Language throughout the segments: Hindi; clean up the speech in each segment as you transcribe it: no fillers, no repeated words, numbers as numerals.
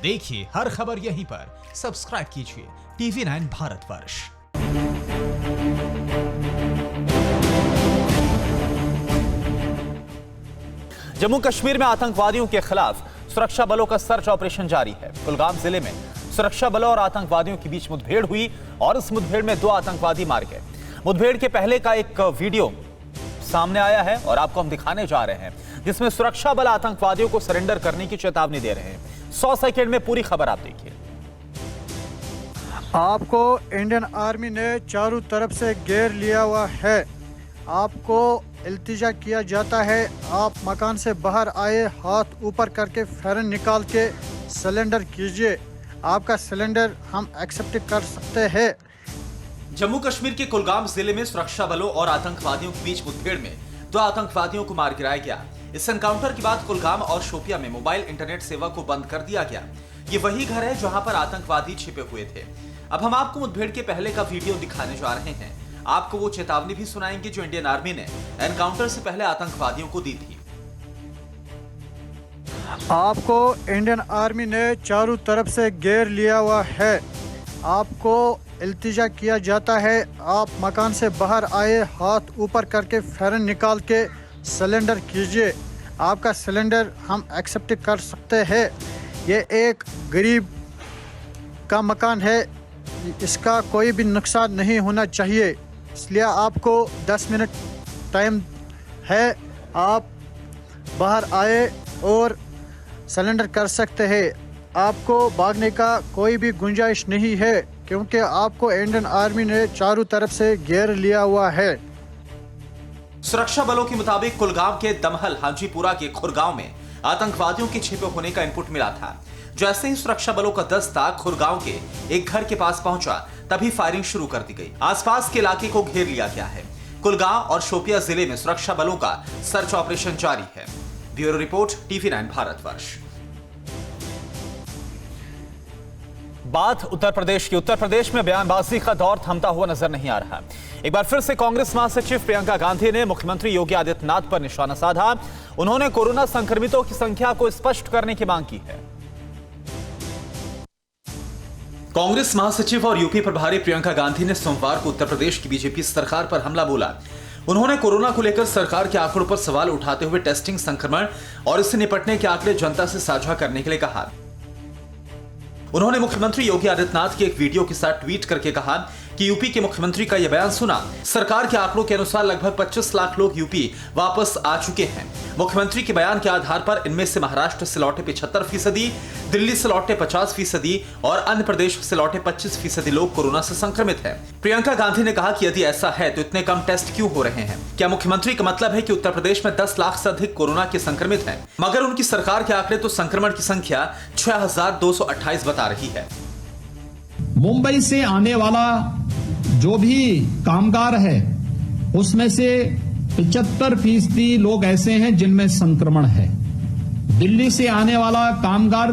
देखिए हर खबर यहीं पर, सब्सक्राइब कीजिए TV9 भारतवर्ष। जम्मू कश्मीर में आतंकवादियों के खिलाफ सुरक्षा बलों का सर्च ऑपरेशन जारी है। कुलगाम जिले में सुरक्षा बलों और आतंकवादियों के बीच मुठभेड़ हुई और इस मुठभेड़ में 2 आतंकवादी मारे गए। मुठभेड़ के पहले का एक वीडियो सामने आया है और आपको हम दिखाने जा रहे हैं, जिसमें सुरक्षा बल आतंकवादियों को सरेंडर करने की चेतावनी दे रहे हैं। 100 सेकंड में पूरी खबर आप देखिए। आपको इंडियन आर्मी ने चारों तरफ से घेर लिया हुआ है। आपको इल्तिजा किया जाता है, आप मकान से बाहर आए, हाथ ऊपर करके फेरन निकाल के सिलेंडर कीजिए। आपका सिलेंडर हम एक्सेप्ट कर सकते हैं। जम्मू कश्मीर के कुलगाम जिले में सुरक्षा बलों और आतंकवादियों के बीच मुठभेड़ में 2 आतंकवादियों को मार गिराया गया। इस एनकाउंटर के बाद कुलगाम और शोपिया में मोबाइल इंटरनेट सेवा को बंद कर दिया गया। ये वही घर है जहां पर आतंकवादी छिपे हुए थे। अब हम आपको मुठभेड़ के पहले का वीडियो दिखाने जा रहे हैं। आपको वो चेतावनी भी सुनाएंगे जो इंडियन आर्मी ने एनकाउंटर से पहले आतंकवादियों को दी थी। आपको इंडियन आर्मी ने चारों तरफ से घेर लिया हुआ है। आपको इल्तिजा किया जाता है, आप मकान से बाहर आए, हाथ ऊपर करके फेरन निकाल के सिलेंडर कीजिए। आपका सिलेंडर हम एक्सेप्ट कर सकते हैं। ये एक गरीब का मकान है, इसका कोई भी नुकसान नहीं होना चाहिए, इसलिए आपको 10 मिनट टाइम है। आप बाहर आए और सिलेंडर कर सकते हैं। आपको भागने का कोई भी गुंजाइश नहीं है, क्योंकि आपको इंडियन आर्मी ने चारों तरफ से घेर लिया हुआ है। सुरक्षा बलों के मुताबिक कुलगाम के दमहल हाजीपुरा के खुरगांव में आतंकवादियों के छिपे होने का इनपुट मिला था। जैसे ही सुरक्षा बलों का दस्ता खुरगांव के एक घर के पास पहुंचा, तभी फायरिंग शुरू कर दी गई। आसपास के इलाके को घेर लिया गया है। कुलगांव और शोपिया जिले में सुरक्षा बलों का सर्च ऑपरेशन जारी है। Bureau report TV9 Bharatvarsh. बात उत्तर प्रदेश की। उत्तर प्रदेश में बयानबाजी का दौर थमता हुआ नजर नहीं आ रहा। एक बार फिर से कांग्रेस महासचिव प्रियंका गांधी ने मुख्यमंत्री योगी आदित्यनाथ पर निशाना साधा। उन्होंने कोरोना संक्रमितों की संख्या को स्पष्ट करने की मांग की है। कांग्रेस महासचिव और यूपी प्रभारी प्रियंका गांधी ने सोमवार को उत्तर प्रदेश की बीजेपी सरकार पर हमला बोला। उन्होंने कोरोना को लेकर सरकार के आंकड़ों पर सवाल उठाते हुए टेस्टिंग, संक्रमण और इससे निपटने के आंकड़े जनता से साझा करने के लिए कहा। उन्होंने मुख्यमंत्री योगी आदित्यनाथ के एक वीडियो के साथ ट्वीट करके कहा कि यूपी के मुख्यमंत्री का यह बयान सुना। सरकार के आंकड़ों के अनुसार लगभग 25 लाख लोग यूपी वापस आ चुके हैं। मुख्यमंत्री के बयान के आधार पर इनमें से महाराष्ट्र से लौटे 75%, दिल्ली से लौटे 50% और अन्य प्रदेश से लौटे 25% लोग कोरोना से संक्रमित हैं। प्रियंका गांधी ने कहा कि यदि ऐसा है तो इतने कम टेस्ट क्यों हो रहे हैं? क्या मुख्यमंत्री का मतलब है कि उत्तर प्रदेश में 10 लाख से अधिक कोरोना के संक्रमित हैं, मगर उनकी सरकार के आंकड़े तो संक्रमण की संख्या 6228 बता रही है। मुंबई से आने वाला जो भी कामगार है, उसमें से 75% लोग ऐसे हैं जिनमें संक्रमण है। दिल्ली से आने वाला कामगार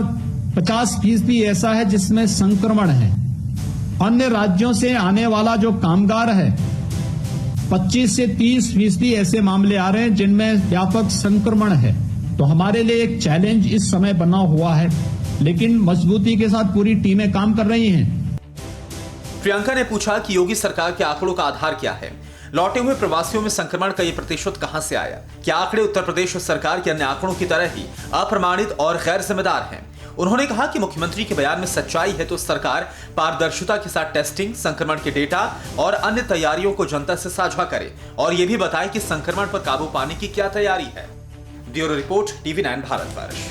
50% ऐसा है जिसमें संक्रमण है। अन्य राज्यों से आने वाला जो कामगार है 25 से 30% ऐसे मामले आ रहे हैं जिनमें व्यापक संक्रमण है। तो हमारे लिए एक चैलेंज इस समय बना हुआ है, लेकिन मजबूती के साथ पूरी टीमें काम कर रही हैं। प्रियंका ने पूछा कि योगी सरकार के आंकड़ों का आधार क्या है? लौटे हुए प्रवासियों में संक्रमण का ये प्रतिशत कहां से आया? क्या आंकड़े उत्तर प्रदेश सरकार के अन्य आंकड़ों की तरह ही अप्रमाणित और गैर जिम्मेदार हैं? उन्होंने कहा कि मुख्यमंत्री के बयान में सच्चाई है तो सरकार पारदर्शिता के साथ टेस्टिंग, संक्रमण के डेटा और अन्य तैयारियों को जनता से साझा करे और यह भी बताए कि संक्रमण पर काबू पाने की क्या तैयारी है। Bureau report TV9 Bharatvarsh.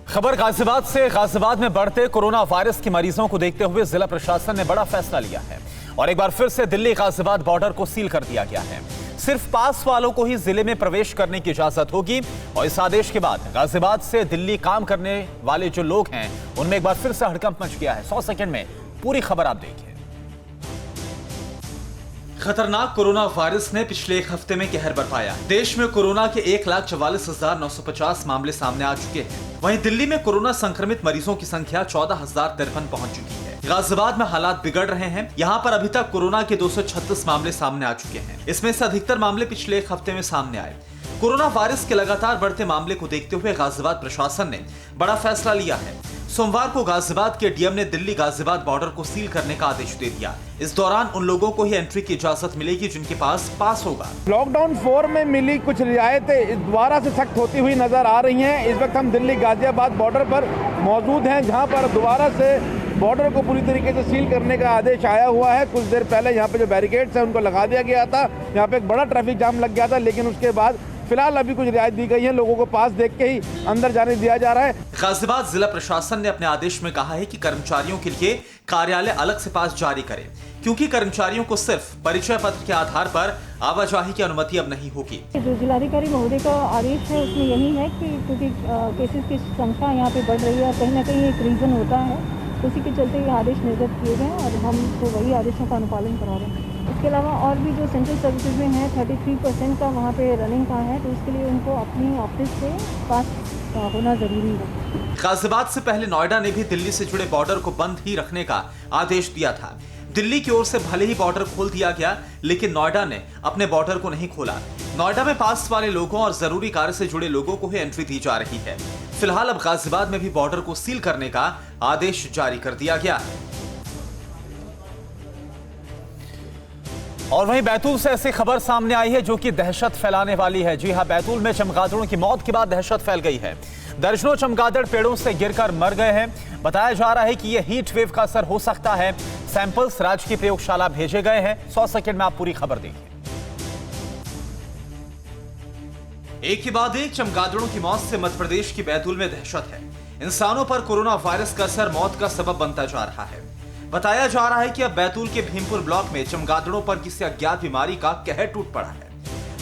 खबर गाजियाबाद से। गाजियाबाद में बढ़ते कोरोना वायरस के मरीजों को देखते हुए जिला प्रशासन ने बड़ा फैसला लिया है और एक बार फिर से दिल्ली गाजियाबाद बॉर्डर को सील कर दिया गया है। सिर्फ पास वालों को ही जिले में प्रवेश करने की इजाजत होगी और इस आदेश के बाद गाजियाबाद से दिल्ली काम करने वाले जो लोग हैं उनमें एक बार फिर से हड़कंप मच गया है। 100 सेकंड में पूरी खबर आप देखिए। खतरनाक कोरोना वायरस ने पिछले एक हफ्ते में कहर बरपाया। देश में कोरोना के 1,44,950 मामले सामने आ चुके हैं। वहीं दिल्ली में कोरोना संक्रमित मरीजों की संख्या 14,053 पहुंच चुकी है। गाजियाबाद में हालात बिगड़ रहे हैं। यहाँ पर अभी तक कोरोना के 236 मामले सामने आ चुके हैं। इसमें से अधिकतर मामले पिछले एक हफ्ते में सामने आए। कोरोना वायरस के लगातार बढ़ते मामले को देखते हुए गाजियाबाद प्रशासन ने बड़ा फैसला लिया है। सोमवार को गाजियाबाद के डीएम ने दिल्ली गाजियाबाद बॉर्डर को सील करने का आदेश दे दिया। इस दौरान उन लोगों को ही एंट्री की इजाजत मिलेगी जिनके पास पास होगा। लॉकडाउन 4 में मिली कुछ रियायतें दोबारा से सख्त होती हुई नजर आ रही हैं। इस वक्त हम दिल्ली गाजियाबाद बॉर्डर पर मौजूद हैं, जहां पर दोबारा से बॉर्डर को पूरी तरीके से सील करने का आदेश आया हुआ है। कुछ देर पहले यहाँ पे जो बैरिकेड्स हैं उनको लगा दिया गया था, यहाँ पे एक बड़ा ट्रैफिक जाम लग गया था, लेकिन उसके बाद फिलहाल अभी कुछ रियायत दी गई है। लोगों को पास देख के ही अंदर जाने दिया जा रहा है। गाजियाबाद जिला प्रशासन ने अपने आदेश में कहा है कि कर्मचारियों के लिए कार्यालय अलग से पास जारी करे, क्योंकि कर्मचारियों को सिर्फ परिचय पत्र के आधार पर आवाजाही की अनुमति अब नहीं होगी। जो जिलाधिकारी महोदय का आदेश है उसमें यही है कि क्योंकि केसेस की संख्या यहाँ पे बढ़ रही है और कहीं ना कहीं एक रीज़न होता है, उसी के चलते ये आदेश निर्गत किए गए और हम तो वही आदेशों का अनुपालन करा रहे हैं। इसके अलावा और भी जो सेंट्रल सर्विसेज में है 33% का वहाँ पे रनिंग का है, तो उसके लिए उनको अपनी ऑफिस से पास होना ज़रूरी है। गाजियाबाद से पहले नोएडा ने भी दिल्ली से जुड़े बॉर्डर को बंद ही रखने का आदेश दिया था। दिल्ली की ओर से भले ही बॉर्डर खोल दिया गया, लेकिन नोएडा ने अपने बॉर्डर को नहीं खोला। नोएडा में पास वाले लोगों और जरूरी कार्य से जुड़े लोगों को ही एंट्री दी जा रही है। फिलहाल अब गाजियाबाद में भी बॉर्डर को सील करने का आदेश जारी कर दिया गया है। और वहीं बैतूल से ऐसी खबर सामने आई है जो कि दहशत फैलाने वाली है। जी हां, बैतूल में चमगादड़ों की मौत के बाद दहशत फैल गई है। दर्जनों चमगादड़ पेड़ों से गिरकर मर गए हैं। बताया जा रहा है कि यह हीट वेव का असर हो सकता है। सैंपल्स राज्य की प्रयोगशाला भेजे गए हैं। 100 सेकंड में आप पूरी खबर देखिए। एक के बाद एक चमगादड़ों की मौत से मध्य प्रदेश की बैतूल में दहशत है। इंसानों पर कोरोना वायरस का असर मौत का सबब बनता जा रहा है। बताया जा रहा है कि अब बैतूल के भीमपुर ब्लॉक में चमगादड़ों पर किसी अज्ञात बीमारी का कहर टूट पड़ा है।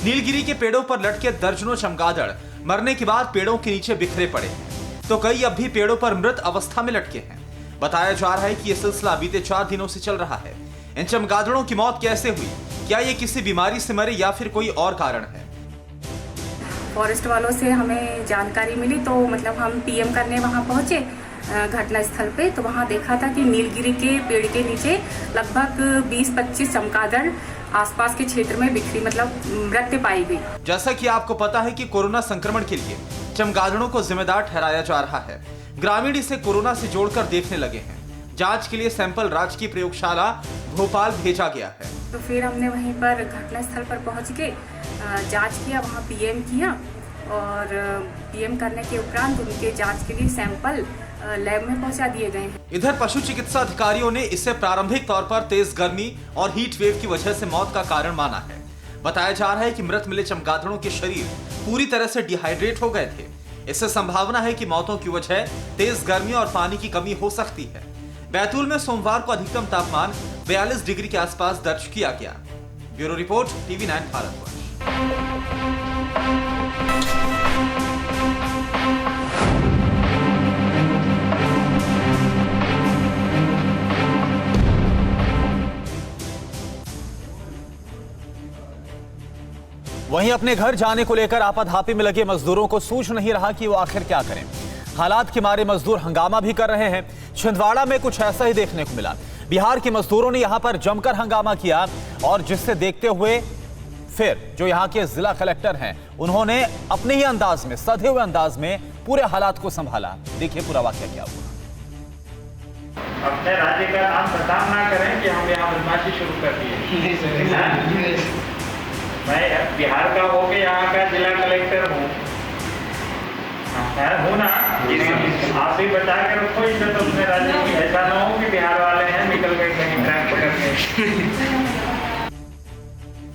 नीलगिरी के पेड़ों पर लटके दर्जनों चमगादड़ मरने के बाद पेड़ों के नीचे बिखरे पड़े हैं, तो कई अब भी पेड़ों पर मृत अवस्था में लटके हैं। बताया जा रहा है कि यह सिलसिला बीते 4 दिनों से चल रहा है। इन चमगादड़ों की मौत कैसे हुई, क्या ये किसी बीमारी से मरे या फिर कोई और कारण है? फॉरेस्ट वालों से हमें जानकारी मिली, तो मतलब हम पीएम करने वहां पहुंचे घटना स्थल पे, तो वहां देखा था कि नीलगिरी के पेड़ के नीचे लगभग 20-25 चमगादड़ आसपास के क्षेत्र में बिखरी मतलब मृत पाई गई। जैसा कि आपको पता है कि कोरोना संक्रमण के लिए चमगादड़ों को जिम्मेदार ठहराया जा रहा है। ग्रामीण इसे कोरोना से जोड़कर देखने लगे हैं। जांच के लिए सैंपल राज्य की प्रयोगशाला भोपाल भेजा गया है। तो फिर हमने वहीं पर घटना स्थल पर पहुंच के जांच किया, वहां पीएम किया और पीएम करने के उपरांत उनके जांच के लिए सैंपल लैब में पहुंचा दिए गए हैं। इधर पशु चिकित्सा अधिकारियों ने इसे प्रारंभिक तौर पर तेज गर्मी और हीट वेव की वजह से मौत का कारण माना है। बताया जा रहा है कि मृत मिले चमगादड़ों के शरीर पूरी तरह से डिहाइड्रेट हो गए थे। इससे संभावना है कि मौतों की वजह तेज गर्मी और पानी की कमी हो सकती है। बैतूल में सोमवार को अधिकतम तापमान 42 डिग्री के आसपास दर्ज किया गया। Bureau report, TV9 Bharatvarsh. वहीं अपने घर जाने को लेकर आपाधापी में लगे मजदूरों को सूझ नहीं रहा कि वो आखिर क्या करें। हालात के मारे मजदूर हंगामा भी कर रहे हैं। छिंदवाड़ा में कुछ ऐसा ही देखने को मिला। बिहार के मजदूरों ने यहां पर जमकर हंगामा किया और जिससे देखते हुए फिर जो यहां के जिला कलेक्टर हैं उन्होंने अपने ही अंदाज में, सधे हुए अंदाज में पूरे हालात को संभाला। देखिए पूरा वाकया क्या हुआ। अपने राज्य का नाम बदनाम ना करें कि हम यहाँ बदमाशी शुरू कर दिए। मैं बिहार का होके यहाँ का जिला कलेक्टर हूँ ना, आप भी बचा के रखो इज्जत अपने राज्य की। ऐसा ना हो कि बिहार वाले हैं निकल गए कहीं ट्रैक पकड़ के।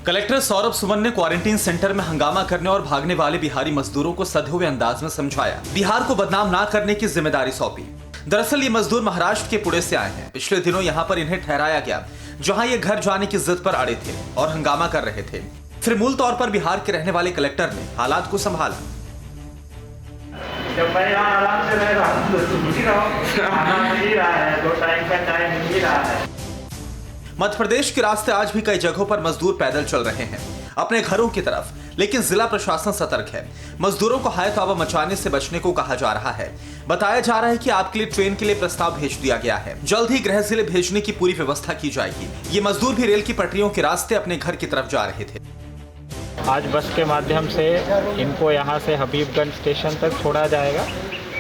कलेक्टर सौरभ सुमन ने क्वारंटीन सेंटर में हंगामा करने और भागने वाले बिहारी मजदूरों को सधे हुए अंदाज में समझाया। बिहार को बदनाम ना करने की जिम्मेदारी सौंपी। दरअसल ये मजदूर महाराष्ट्र के पुणे से आए हैं। पिछले दिनों यहाँ पर इन्हें ठहराया गया, जहाँ ये घर जाने की जिद पर अड़े थे और हंगामा कर रहे थे। फिर मूल तौर पर बिहार के रहने वाले कलेक्टर ने हालात को संभाला। जब मैं यहाँ आराम से रह रहा हूँ तो तुम ही रहो, खाना मिल रहा है, 2 टाइम का चाय मिल रहा है। मध्य प्रदेश के रास्ते आज भी कई जगहों पर मजदूर पैदल चल रहे हैं अपने घरों की तरफ, लेकिन जिला प्रशासन सतर्क है। मजदूरों को हाय तौबा मचाने से बचने को कहा जा रहा है। बताया जा रहा है कि आपके लिए ट्रेन के लिए प्रस्ताव भेज दिया गया है। जल्द ही गृह जिले भेजने की पूरी व्यवस्था की जाएगी। ये मजदूर भी रेल की पटरियों के रास्ते अपने घर की तरफ जा रहे थे। आज बस के माध्यम से इनको यहाँ से हबीबगंज स्टेशन तक छोड़ा जाएगा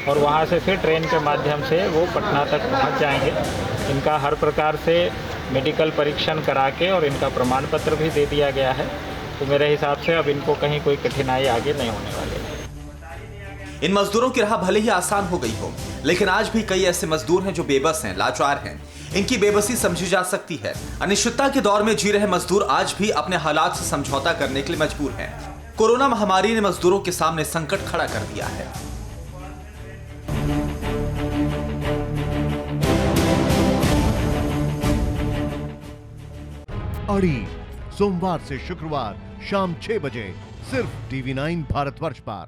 और वहाँ से फिर ट्रेन के माध्यम से वो पटना तक पहुँच जाएंगे। इनका हर प्रकार से मेडिकल परीक्षण करा के और इनका प्रमाण पत्र भी दे दिया गया है, तो मेरे हिसाब से अब इनको कहीं कोई कठिनाई आगे नहीं होने वाली है। इन मजदूरों की राह भले ही आसान हो गई हो, लेकिन आज भी कई ऐसे मजदूर हैं जो बेबस हैं, लाचार हैं। इनकी बेबसी समझी जा सकती है। अनिश्चितता के दौर में जी रहे मजदूर आज भी अपने हालात से समझौता करने के लिए मजबूर हैं। कोरोना महामारी ने मजदूरों के सामने संकट खड़ा कर दिया है। अड़ी सोमवार से शुक्रवार शाम 6 बजे सिर्फ TV9 भारतवर्ष पर।